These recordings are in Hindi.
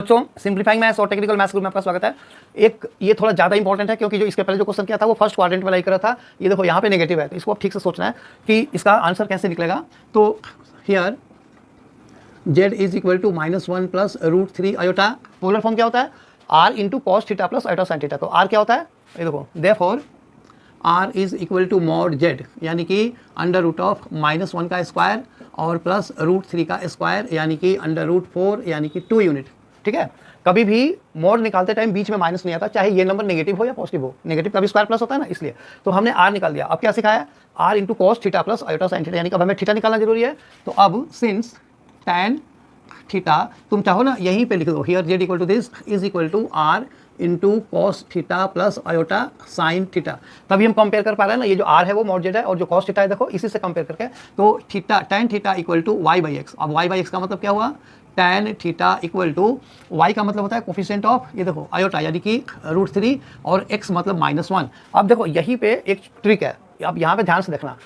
बच्चों सिंप्लीफाइंग मैथ्स और टेक्निकल मैथ्स ग्रुप में आपका स्वागत है। एक ये थोड़ा ज़्यादा इंपॉर्टेंट है क्योंकि जो इसके पहले जो क्वेश्चन किया था वो फर्स्ट क्वाड्रेंट में लाई करा था। ये देखो यहाँ पे नेगेटिव है, तो इसको आप ठीक से सोचना है कि इसका आंसर कैसे निकलेगा। तो here z is equal to -1 plus √3 iota. Polar form क्या होता है? r into cos theta plus iota sine theta. तो r क्या होता है? ये देखो, therefore r is equal to mod z, यानी कि √ऑफ -1 का स्क्वायर और प्लस √3 का स्क्वायर, यानी कि √4, यानी कि 2 यूनिट। ठीक है, कभी भी मॉड निकालते टाइम बीच में माइनस नहीं आता, चाहे ये नंबर नेगेटिव हो या पॉजिटिव हो। नेगेटिव का भी स्क्वायर प्लस होता है ना, इसलिए तो हमने r निकाल दिया। अब क्या सिखाया? r into cos theta plus iota sine theta, यानी कि अब हमें थीटा निकालना जरूरी है। तो अब सिंस tan थीटा, तुम चाहो ना यहीं पे लिख दो, here z equal to this is equal to r into cos theta plus iota sine theta. तभी हम कंपेयर कर पा रहे हैं ना, ये जो r है वो मॉड z है और जो कॉस थीटा है देखो इसी से कंपेयर करके। तो theta tan theta equal to y/x। अब y/x का मतलब क्या हुआ? tan theta equal to y का मतलब होता है कोफिशिएंट ऑफ, ये देखो आयोटा, यानी कि √3, और x मतलब -1। अब देखो यहीं पे एक ट्रिक है, अब यहाँ पे ध्यान से देखना।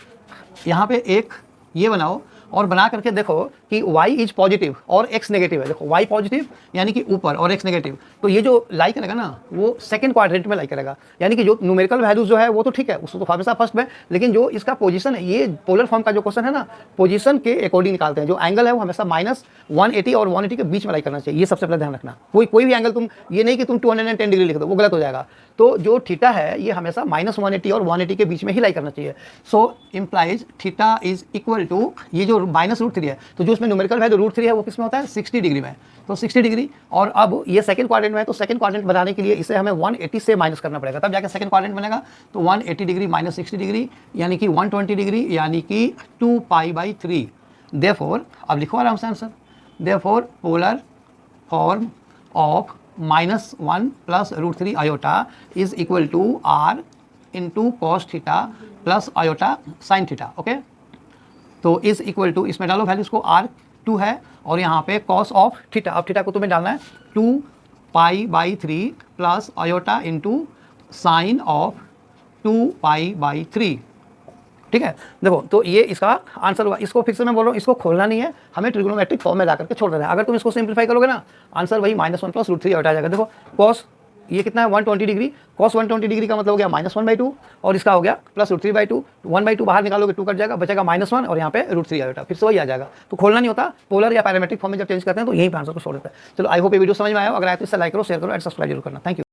यहाँ पे एक ये बनाओ और बना करके देखो कि y इज पॉजिटिव और x नेगेटिव है। देखो y पॉजिटिव यानी कि ऊपर और x नेगेटिव, तो ये जो लाई करेगा ना वो सेकंड क्वाड्रेंट में लाई करेगा। यानी कि जो न्यूमेरिकल वैल्यूज जो है वो तो ठीक है, उसको तो हमेशा फर्स्ट में, लेकिन जो इसका पोजीशन है, ये पोलर फॉर्म का जो क्वेश्चन है ना, पोजीशन के अकॉर्डिंग निकालते हैं। जो एंगल है वो हमेशा -180 और 180 के बीच में लाई करना चाहिए। ये सबसे पहले ध्यान रखना। कोई भी एंगल तुम ये नहीं कि तुम 210 डिग्री लिख दो, वो गलत हो जाएगा। तो जो थीटा है ये हमेशा -180 और 180 के बीच में ही लाई करना चाहिए। So implies theta is equal to, ये जो -√3 है, तो जो इसमें न्यूमेरिकल वैल्यू √3 है वो किस में होता है? 60 डिग्री में। तो 60 डिग्री, और अब ये सेकंड क्वाड्रेंट में है, तो सेकंड क्वाड्रेंट बनाने के लिए इसे हमें 180 से माइनस करना पड़ेगा, तब जाके सेकंड क्वाड्रेंट बनेगा। तो 180 डिग्री माइनस 60 डिग्री यानी कि 120 डिग्री, यानी कि 2π/3। देयरफॉर अब लिखो आराम से answer. Therefore polar form of -1 plus √3 iota is equal to r into cos theta plus iota sine theta. Okay, तो इज इक्वल टू, इसमें डालो वैल्यूज को, r 2 है और यहाँ पे कॉस ऑफ थीटा, अब थीटा को तुम्हें डालना है 2π/3 plus iota into sine of 2π/3। ठीक है, देखो तो ये इसका आंसर हुआ। इसको फिर से मैं बोल रहा हूँ, इसको खोलना नहीं है, हमें ट्रिग्नोमेट्रिक फॉर्म में ला करके छोड़ देना है। अगर तुम इसको सिंप्लीफाई करोगे ना, आंसर वही -1 प्लस √3 आयोटा आ जाएगा। देखो कॉस ये कितना है? 120 डिग्री। कॉस 120 डिग्री का मतलब हो गया -1/2 और इसका हो गया प्लस √3/2। 1/2 बाहर निकालोगे 2 कट जाएगा, बचेगा -1 और यहाँ पे √3 आयोटा, फिर से वही आ जाएगा। तो खोलना नहीं होता, पोलर या पैरामेट्रिक फॉर्म में जब चेंज करते हैं तो यहीं पे आंसर को छोड़ देते हैं। चलो आई होप ये वीडियो समझ में आया हो। अगर आया तो इसे लाइक करो, शेयर करो एंड सब्सक्राइब जरूर करना। Thank you.